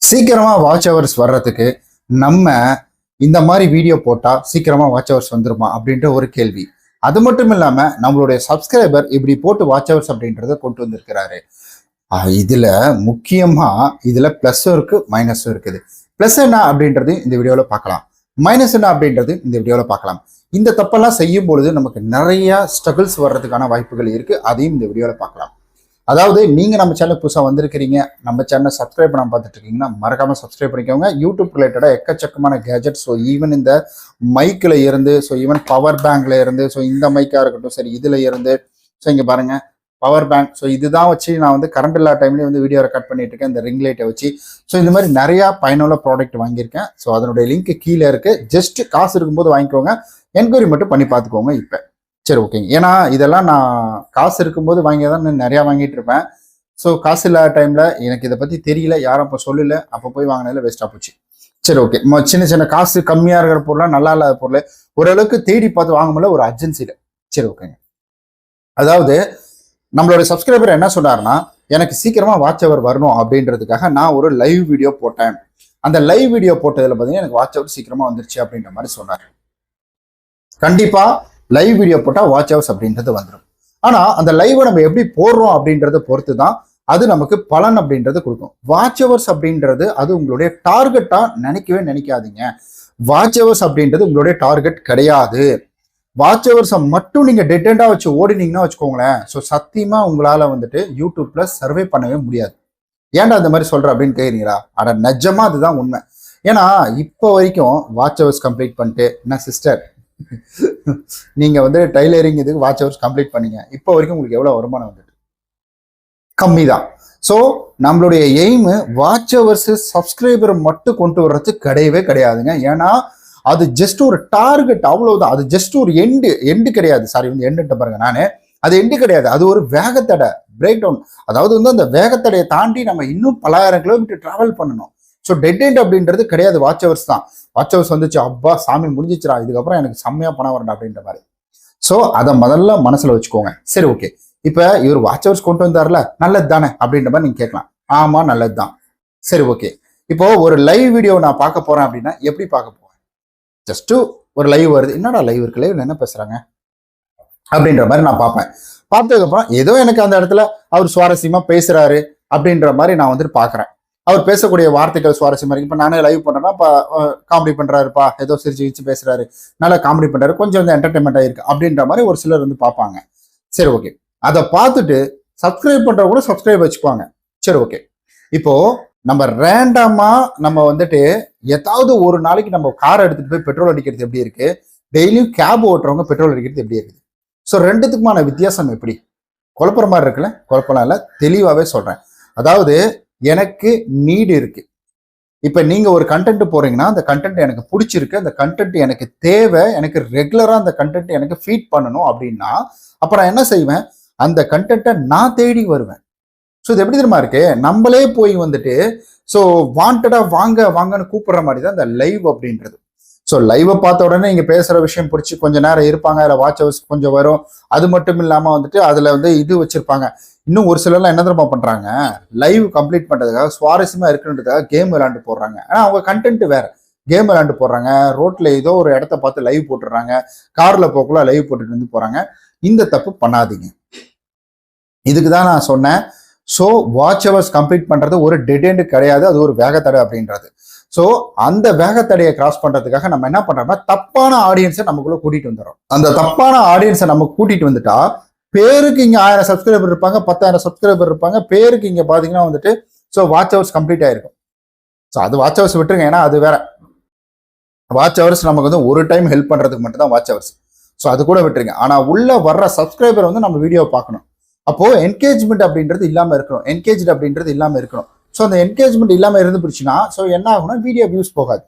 சீக்கிரமா watch hours வர்றதுக்கு நம்ம இந்த மாதிரி வீடியோ போட்டா சீக்கிரமா வாட்ச் ஹவர்ஸ் வந்துருமா அப்படின்ற ஒரு கேள்வி. அது மட்டும் இல்லாம நம்மளுடைய சப்ஸ்கிரைபர் இப்படி போட்டு வாட்ச் ஹவர்ஸ் அப்படின்றத கொண்டு வந்திருக்கிறாரு. இதுல முக்கியமா இதுல பிளஸும் இருக்கு மைனஸும் இருக்குது. பிளஸ் என்ன அப்படின்றது இந்த வீடியோல பார்க்கலாம், மைனஸ் என்ன அப்படின்றது இந்த வீடியோல பார்க்கலாம். இந்த தப்பெல்லாம் செய்யும் பொழுது நமக்கு நிறைய ஸ்ட்ரகிள்ஸ் வர்றதுக்கான வாய்ப்புகள் இருக்கு, அதையும் இந்த வீடியோல பார்க்கலாம். அதாவது நீங்க நம்ம சேனல் புதுசாக வந்திருக்கிறீங்க, நம்ம சேனலை சப்ஸ்கிரைப் பண்ணாம பார்த்துட்டு இருக்கீங்கன்னா மறக்காம சப்ஸ்கிரைப் பண்ணிக்கோங்க. யூடியூப் ரிலேட்டடா எக்கச்சக்கமான கேஜெட், ஸோ ஈவன் இந்த மைக்கில் இருந்து, ஸோ ஈவன் பவர் பேங்க்ல இருந்து, ஸோ இந்த மைக்காக இருக்கட்டும், சரி இதுல இருந்து, ஸோ இங்க பாருங்க பவர் பேங்க், ஸோ இதுதான் வச்சு நான் வந்து கரண்ட் இல்லா டைம்லேயும் வந்து வீடியோ ரெக்கார்ட் பண்ணிட்டு இருக்கேன், இந்த ரிங் லைட்டை வச்சு. ஸோ இந்த மாதிரி நிறையா பயனுள்ள ப்ராடக்ட் வாங்கியிருக்கேன். ஸோ அதனுடைய லிங்க் கீழே இருக்கு, ஜஸ்ட் காசு இருக்கும்போது வாங்கிக்கோங்க, என்கொயரி மட்டும் பண்ணி பார்த்துக்கோங்க. இப்போ சரி ஓகேங்க, ஏன்னா இதெல்லாம் நான் காசு இருக்கும்போது வாங்கி தான் நான் நிறையா வாங்கிட்டு இருப்பேன். ஸோ காசு இல்லாத டைமில் எனக்கு இதை பற்றி தெரியல, யாரும் அப்போ சொல்லலை, அப்போ போய் வாங்கினதில் வேஸ்ட்டாக போச்சு. சரி ஓகே, சின்ன சின்ன காசு கம்மியாக இருக்கிற பொருளாக, நல்லா இல்லாத பொருள் ஓரளவுக்கு தேடி பார்த்து வாங்க முடியல ஒரு அர்ஜென்சியில். சரி ஓகேங்க, அதாவது நம்மளோட சப்ஸ்கிரைபர் என்ன சொன்னார்னா, எனக்கு சீக்கிரமாக வாட்ச் ஹவர் வரணும் அப்படின்றதுக்காக நான் ஒரு லைவ் வீடியோ போட்டேன். அந்த லைவ் வீடியோ போட்டதில் பார்த்தீங்கன்னா எனக்கு வாட்ச் ஹவர் சீக்கிரமாக வந்துருச்சு அப்படின்ற மாதிரி சொன்னார். கண்டிப்பாக லைவ் வீடியோ போட்டால் வாட்ச் ஹவர்ஸ் அப்படின்றது வந்துடும். ஆனால் அந்த லைவை நம்ம எப்படி போடுறோம் அப்படின்றத பொறுத்து தான் அது நமக்கு பலன் அப்படின்றது கொடுக்கும். வாட்ச் ஹவர்ஸ் அப்படின்றது அது உங்களுடைய டார்கெட்டா நினைக்கவே நினைக்காதீங்க. வாட்ச் ஹவர்ஸ் அப்படின்றது உங்களுடைய டார்கெட் கிடையாது. வாட்ச் ஹவர்ஸை மட்டும் நீங்க டெட் எண்டா வச்சு ஓடினீங்கன்னா வச்சுக்கோங்களேன், ஸோ சத்தியமா உங்களால வந்துட்டு யூடியூப்ல சர்வே பண்ணவே முடியாது. ஏன்டா அந்த மாதிரி சொல்ற அப்படின்னு கேட்குறீங்களா? அட நிஜமா அதுதான் உண்மை. ஏன்னா இப்போ வரைக்கும் வாட்ச் ஹவர்ஸ் கம்ப்ளீட் பண்ணிட்டு, என்ன சிஸ்டர் நீங்க வந்து டைலரிங் இதுக்கு வாட்ச் ஹவர்ஸ் கம்ப்ளீட் பண்ணீங்க, இப்போ வரைக்கும் உங்களுக்கு எவ்வளவு வருமானம் வந்துட்டு? கம்மி தான். ஸோ நம்மளுடைய எய்ம் வாட்ச் ஹவர்ஸ் சப்ஸ்கிரைபரை மட்டும் கொண்டு வர்றது கிடையவே கிடையாதுங்க. ஏன்னா அது ஜஸ்ட் ஒரு டார்கெட், அவ்வளவுதான். அது ஜஸ்ட் ஒரு எண்டு கிடையாது. சாரி, வந்து எண்டு பாருங்க, நானு அது எண்டு கிடையாது, அது ஒரு வேகத்தடை, பிரேக் டவுன். அதாவது வந்து அந்த வேகத்தடையை தாண்டி நம்ம இன்னும் பலாயிரம் கிலோமீட்டர் டிராவல் பண்ணணும். ஸோ டெட் எண்ட் அப்படின்றது கிடையாது, வாட்ச் ஹவர்ஸ் தான். வாட்ச் ஹவர்ஸ் வந்துச்சு, அப்பா சாமி முடிஞ்சிச்சுரா, இதுக்கப்புறம் எனக்கு செம்மையா பணம் வரணும் அப்படின்ற மாதிரி. ஸோ அதை முதல்ல மனசுல வச்சுக்கோங்க. சரி ஓகே, இப்போ இவர் வாட்ச் ஹவர்ஸ் கொண்டு வந்தார்ல, நல்லது தானே அப்படின்ற மாதிரி நீங்க கேட்கலாம். ஆமா நல்லது தான். சரி ஓகே, இப்போ ஒரு லைவ் வீடியோ நான் பார்க்க போறேன் அப்படின்னா எப்படி பார்க்க போறேன்? ஜஸ்ட் ஒரு லைவ் வருது, என்னடா லைவ் இருக்கு, லைவ்ல என்ன பேசுறாங்க அப்படின்ற மாதிரி நான் பார்ப்பேன். பார்த்ததுக்கப்புறம் ஏதோ எனக்கு அந்த இடத்துல அவர் சுவாரஸ்யமா பேசுறாரு அப்படின்ற மாதிரி நான் வந்துட்டு பார்க்குறேன். அவர் பேசக்கூடிய வார்த்தைகள் சுவாரஸ்யமா இருக்கு. இப்போ நானே லைவ் பண்றேன்னா, இப்போ காமெடி பண்றாருப்பா, ஏதோ சிரிச்சு பேசுறாரு, நல்லா காமெடி பண்றாரு, கொஞ்சம் வந்து என்டர்டைன்மெண்ட் ஆயிருக்கு அப்படின்ற மாதிரி ஒரு சிலர் வந்து பார்ப்பாங்க. சரி ஓகே, அதை பார்த்துட்டு சப்ஸ்கிரைப் பண்ற கூட சப்ஸ்கிரைப் வச்சுக்குவாங்க. சரி ஓகே, இப்போ நம்ம ரேண்டமா நம்ம வந்துட்டு ஏதாவது ஒரு நாளைக்கு நம்ம கார் எடுத்துட்டு போய் பெட்ரோல் அடிக்கிறது எப்படி இருக்கு, டெய்லியும் கேப் ஓட்டுறவங்க பெட்ரோல் அடிக்கிறது எப்படி இருக்குது? ஸோ ரெண்டுத்துக்குமான வித்தியாசம் எப்படி? குழப்பற மாதிரி இருக்குல்ல? குழப்பலாம் இல்லை, தெளிவாகவே சொல்றேன். அதாவது எனக்கு நீடு இருக்கு. இப்ப நீங்க ஒரு கண்டென்ட் போறீங்கன்னா, அந்த கண்டென்ட் எனக்கு பிடிச்சிருக்கு, அந்த கண்டென்ட் எனக்கு தேவை, எனக்கு ரெகுலரா அந்த கண்டென்ட் எனக்கு ஃபீட் பண்ணணும் அப்படின்னா, அப்ப நான் என்ன செய்வேன்? அந்த கண்டென்ட்டை நான் தேடி வருவேன். ஸோ இது எப்படி தெரியுமா இருக்கு? நம்மளே போய் வந்துட்டு ஸோ வாண்டடா வாங்க வாங்கன்னு கூப்பிடுற மாதிரி தான் இந்த லைவ் அப்படின்றது. ஸோ லைவை பார்த்த உடனே இங்க பேசுற விஷயம் பிடிச்சி கொஞ்ச நேரம் இருப்பாங்க, அதில் வாட்ச் ஹவர்ஸ் கொஞ்சம் வரும். அது மட்டும் இல்லாம வந்துட்டு அதுல வந்து இது வச்சிருப்பாங்க. இன்னும் ஒரு சிலர்லாம் என்ன தெரியுமா பண்றாங்க? லைவ் கம்ப்ளீட் பண்றதுக்காக, சுவாரஸ்யமா இருக்குன்றதுக்காக கேம் விளையாண்டு போடுறாங்க. ஆனா அவங்க கண்டென்ட் வேற, கேம் விளையாண்டு போடுறாங்க. ரோட்ல ஏதோ ஒரு இடத்த பார்த்து லைவ் போட்டுடுறாங்க, கார்ல போக்குள்ள லைவ் போட்டுட்டு வந்து போறாங்க. இந்த தப்பு பண்ணாதீங்க. இதுக்கு தான் நான் சொன்னேன். ஸோ வாட்ச் ஹவர்ஸ் கம்ப்ளீட் பண்றது ஒரு டெட் எண்ட் கிடையாது, அது ஒரு வேகத்தடை அப்படின்றது. ஸோ அந்த வேகத்தடையை கிராஸ் பண்றதுக்காக நம்ம என்ன பண்றோம்னா, தப்பான ஆடியன்ஸை நமக்குள்ள கூட்டிட்டு வந்துடும். அந்த தப்பான ஆடியன்ஸை நம்ம கூட்டிட்டு வந்துட்டா, பேருக்கு இங்க 1000 சப்ஸ்கிரைபர் இருப்பாங்க, 10,000 சப்ஸ்கிரைபர் இருப்பாங்க, பேருக்கு இங்க பாத்தீங்கன்னா வந்துட்டு ஸோ வாட்ச் ஹவர்ஸ் கம்ப்ளீட் ஆயிருக்கும். ஸோ அது வாட்ச் ஹவர்ஸ் விட்டுருங்க, ஏன்னா அது வேற. வாட்ச் ஹவர்ஸ் நமக்கு வந்து ஒரு டைம் ஹெல்ப் பண்றதுக்கு மட்டும் தான் வாட்ச் ஹவர்ஸ். ஸோ அது கூட விட்டுருங்க. ஆனா உள்ள வர்ற சப்ஸ்கிரைபர் வந்து நம்ம வீடியோ பார்க்கணும். அப்போ என்கேஜ்மெண்ட் அப்படின்றது இல்லாம இருக்கணும், என்கேஜ் அப்படின்றது இல்லாம இருக்கணும். ஸோ அந்த என்கேஜ்மெண்ட் இல்லாம இருந்துச்சுன்னா ஸோ என்ன ஆகும்னா வீடியோ வியூஸ் போகாது.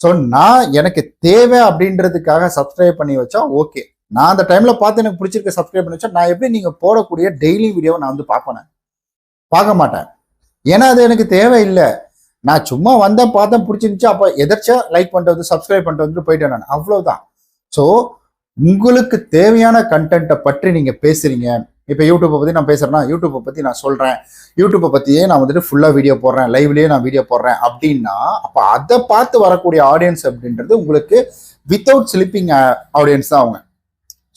ஸோ நான் எனக்கு தேவை அப்படின்றதுக்காக சப்ஸ்கிரைப் பண்ணி வச்சா ஓகே, நான் அந்த டைம்ல பார்த்து எனக்கு பிடிச்சிருக்க சப்ஸ்கிரைப் பண்ணி வச்சா, நான் எப்படி நீங்க போடக்கூடிய டெய்லி வீடியோவை நான் வந்து பார்ப்பேன்? பார்க்க மாட்டேன். ஏன்னா அது எனக்கு தேவையில்லை. நான் சும்மா வந்தேன், பார்த்தேன், பிடிச்சிருந்துச்சு, அப்போ எதாச்சும் லைக் பண்ணிட்டு வந்து சப்ஸ்கிரைப் பண்ணிட்டு வந்துட்டு போயிட்டேன் நான், அவ்வளவுதான். ஸோ உங்களுக்கு தேவையான கண்டென்ட்டை பற்றி நீங்க பேசுறீங்க, இப்போ யூடியூப்பை பற்றி நான் பேசுகிறேன்னா யூடியூப்பை பற்றி நான் சொல்கிறேன், யூடியூப்பை பற்றியே நான் வந்துட்டு ஃபுல்லாக வீடியோ போடுறேன், லைவ்லேயே நான் வீடியோ போடுறேன் அப்படின்னா அப்போ அதை பார்த்து வரக்கூடிய ஆடியன்ஸ் அப்படின்றது உங்களுக்கு வித்தவுட் ஸ்லிப்பிங் ஆடியன்ஸ் தான் அவங்க.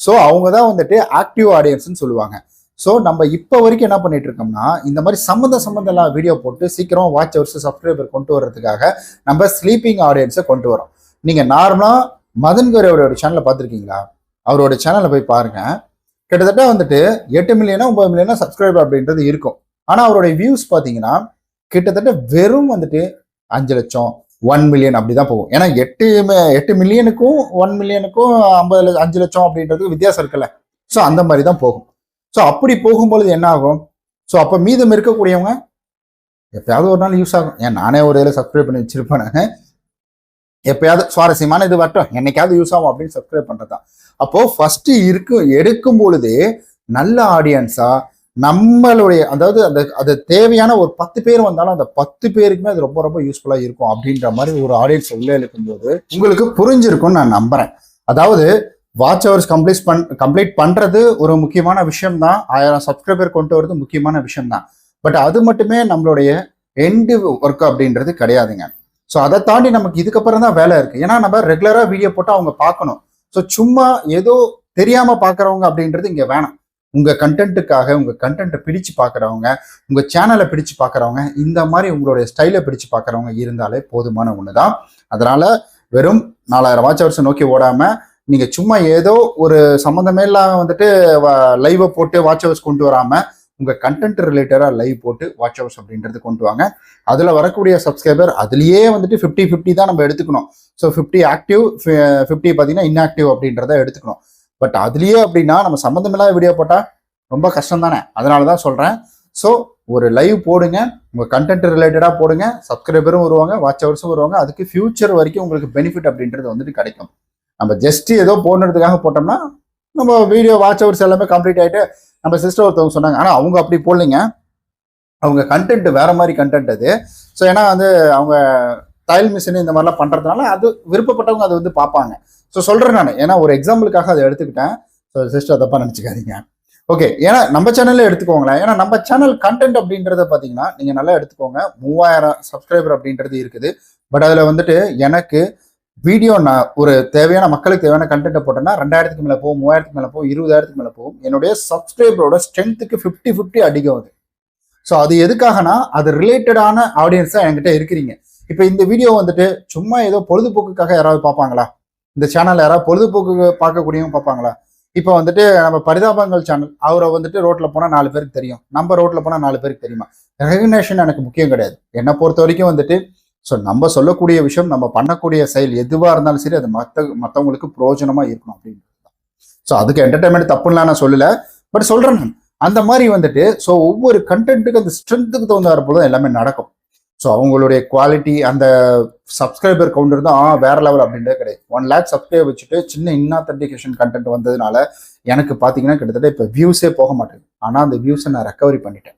ஸோ அவங்க தான் வந்துட்டு ஆக்டிவ் ஆடியன்ஸ்ன்னு சொல்லுவாங்க. ஸோ நம்ம இப்போ வரைக்கும் என்ன பண்ணிட்டு இருக்கோம்னா இந்த மாதிரி சம்மந்தம் வீடியோ போட்டு சீக்கிரம் வாட்ச் ஹவர்ஸ் சப்ஸ்கிரைபர் கொண்டு வர்றதுக்காக நம்ம ஸ்லீப்பிங் ஆடியன்ஸை கொண்டு வரோம். நீங்கள் நார்மலாக மதன் கௌரி அவரோட சேனலை பார்த்துருக்கீங்களா? அவரோட சேனலை போய் பாருங்க. கிட்டத்தட்ட வந்துட்டு 8 மில்லியனா 9 மில்லியனா சப்ஸ்கிரைபர் அப்படின்றது இருக்கும். ஆனால் அவருடைய வியூஸ் பார்த்தீங்கன்னா கிட்டத்தட்ட வெறும் வந்துட்டு 5 லட்சம் 1 மில்லியன் அப்படிதான் போகும். ஏன்னா 8 மில்லியனுக்கும் 1 மில்லியனுக்கும் 5 லட்சம் அப்படின்றதுக்கு வித்தியாசம் இருக்குல்ல. ஸோ அந்த மாதிரி தான் போகும். ஸோ அப்படி போகும்பொழுது என்ன ஆகும்? ஸோ அப்போ மீதம் இருக்கக்கூடியவங்க எப்பயாவது ஒரு நாள் யூஸ் ஆகும். ஏன் நானே ஒரு இதில் சப்ஸ்கிரைப் பண்ணி வச்சிருப்பேன். நான் எப்பயாவது சுவாரஸ்யமான இது வரட்டும் என்னைக்காவது யூஸ் ஆகும் அப்படின்னு சப்ஸ்கிரைப் பண்றது தான். அப்போ ஃபர்ஸ்ட் எடுக்கும் பொழுதே நல்ல ஆடியன்ஸா நம்மளுடைய அதாவது அது தேவையான ஒரு 10 பேர் வந்தாலும் அந்த 10 பேருக்குமே அது ரொம்ப ரொம்ப யூஸ்ஃபுல்லா இருக்கும் அப்படின்ற மாதிரி ஒரு ஆடியன்ஸ் உள்ளே இருக்கும்போது உங்களுக்கு புரிஞ்சிருக்கும்னு நான் நம்புறேன். அதாவது வாட்ச் ஹவர்ஸ் கம்ப்ளீட் பண்றது ஒரு முக்கியமான விஷயம் தான். 1000 சப்ஸ்கிரைபர் கொண்டு வரது முக்கியமான விஷயம் தான். பட் அது மட்டுமே நம்மளுடைய எண்டு ஒர்க் அப்படின்றது கிடையாதுங்க. ஸோ அதை தாண்டி நமக்கு இதுக்கப்புறம் தான் வேலை இருக்கு. ஏன்னா நம்ம ரெகுலரா வீடியோ போட்டு அவங்க பார்க்கணும். ஸோ சும்மா ஏதோ தெரியாம பார்க்குறவங்க அப்படின்றது இங்க வேணாம். உங்க கண்டென்ட்டுக்காக உங்க கண்டென்ட்டை பிடிச்சு பார்க்குறவங்க, உங்க சேனலை பிடிச்சு பார்க்குறவங்க, இந்த மாதிரி உங்களுடைய ஸ்டைலை பிடிச்சு பார்க்குறவங்க இருந்தாலே போதுமான ஒண்ணுதான். அதனால வெறும் 4000 வாட்ச் ஹவர்ஸ் நோக்கி ஓடாம நீங்க சும்மா ஏதோ ஒரு சம்மந்தமே இல்லாம வந்துட்டு லைவை போட்டு வாட்ச் ஹவர்ஸ் கொண்டு வராம உங்க கண்டென்ட் ரிலேட்டடா லைவ் போட்டு வாட்ச் ஹவர்ஸ் அப்படின்றது கொண்டு வாங்க. அதுல வரக்கூடிய சப்ஸ்கிரைபர் அதுலயே வந்துட்டு 50-50 தான் நம்ம எடுத்துக்கணும். ஸோ 50 ஆக்டிவ் 50 பார்த்தீங்கன்னா இன்ஆக்டிவ் அப்படின்றத எடுத்துக்கணும். பட் அதுலயே அப்படின்னா நம்ம சம்மந்தமில்லாத வீடியோ போட்டா ரொம்ப கஷ்டம் தானே. அதனால தான் சொல்றேன். ஸோ ஒரு லைவ் போடுங்க, உங்க கண்டென்ட் ரிலேட்டடா போடுங்க, சப்ஸ்கிரைபரும் வருவாங்க, வாட்ச் ஹவர்ஸும் வருவாங்க. அதுக்கு ஃபியூச்சர் வரைக்கும் உங்களுக்கு பெனிஃபிட் அப்படின்றது வந்துட்டு கிடைக்கும். நம்ம ஜஸ்ட் ஏதோ போடுறதுக்காக போட்டோம்னா நம்ம வீடியோ வாட்ச் ஹவர்ஸ் எல்லாமே கம்ப்ளீட் ஆகிட்டு நம்ம சிஸ்டர் ஒருத்தவங்க சொன்னாங்க. ஆனால் அவங்க அப்படி போடலைங்க. அவங்க கண்டென்ட் வேற மாதிரி கண்டென்ட் அது. ஸோ ஏன்னா வந்து அவங்க தையல் மிஷின் இந்த மாதிரிலாம் பண்றதுனால அது விருப்பப்பட்டவங்க அதை வந்து பார்ப்பாங்க. ஸோ சொல்றேன் நான், ஏன்னா ஒரு எக்ஸாம்பிளுக்காக அதை எடுத்துக்கிட்டேன். ஸோ சிஸ்டர் தப்பா நினச்சிக்காதீங்க. ஓகே, ஏன்னா நம்ம சேனல்ல எடுத்துக்கோங்களேன். ஏன்னா நம்ம சேனல் கண்டென்ட் அப்படின்றத பார்த்தீங்கன்னா நீங்க நல்லா எடுத்துக்கோங்க. 3000 சப்ஸ்கிரைபர் அப்படின்றது இருக்குது. பட் அதுல வந்துட்டு எனக்கு வீடியோ நான் ஒரு தேவையான மக்களுக்கு தேவையான கண்டென்ட்டை போட்டேன்னா 2000க்கு மேலே போகும், 3000க்கு மேலே போகும், 20,000க்கு மேலே போகும். என்னுடைய சப்ஸ்கிரைபரோட ஸ்ட்ரென்த்துக்கு 50-50 அதிகம் அது. ஸோ அது எதுக்காகனா அது ரிலேட்டடான ஆடியன்ஸா என்கிட்ட இருக்கிறீங்க. இப்போ இந்த வீடியோ வந்துட்டு சும்மா ஏதோ பொழுதுபோக்குக்காக யாராவது பார்ப்பாங்களா? இந்த சேனல் யாராவது பொழுதுபோக்கு பார்க்கக்கூடியவங்க பார்ப்பாங்களா? இப்போ வந்துட்டு நம்ம பரிதாபங்கள் சேனல், அவரை வந்துட்டு ரோட்ல போனால் 4 பேருக்கு தெரியும், நம்ம ரோட்ல போனால் 4 பேருக்கு தெரியுமா? ரெகக்னேஷன் எனக்கு முக்கியம் கிடையாது. என்னை பொறுத்த வரைக்கும் வந்துட்டு ஸோ நம்ம சொல்லக்கூடிய விஷயம், நம்ம பண்ணக்கூடிய செயல் எதுவாக இருந்தாலும் சரி அது மற்றவங்களுக்கு பிரயோஜனமா இருக்கணும் அப்படின்றது தான். ஸோ அதுக்கு என்டர்டைன்மெண்ட் தப்புலாம் நான் சொல்லலை. பட் சொல்றேன் நான் அந்த மாதிரி வந்துட்டு ஸோ ஒவ்வொரு கண்டென்ட்டுக்கு அந்த ஸ்ட்ரென்த்துக்கு தகுந்த வரப்போது எல்லாமே நடக்கும். ஸோ அவங்களுடைய குவாலிட்டி அந்த சப்ஸ்கிரைபர் கவுண்டர் தான் வேற லெவல் அப்படின்றது கிடையாது. 1 lakh சப்ஸ்கிரைபர் வச்சுட்டு சின்ன இன்ஆத்தென்டிகேஷன் கண்டென்ட் வந்ததுனால எனக்கு பார்த்தீங்கன்னா கிட்டத்தட்ட இப்போ வியூஸே போக மாட்டேங்குது. ஆனால் அந்த வியூஸை நான் ரெக்கவரி பண்ணிட்டேன்.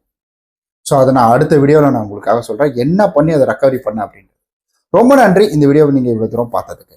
ஸோ அதை நான் அடுத்த வீடியோவில் நான் உங்களுக்காக சொல்கிறேன் என்ன பண்ணி அதை ரெக்கவரி பண்ண அப்படின்னு. ரொம்ப நன்றி இந்த வீடியோவை நீங்கள் இவ்வளோ தூரம் பார்த்ததுக்கு.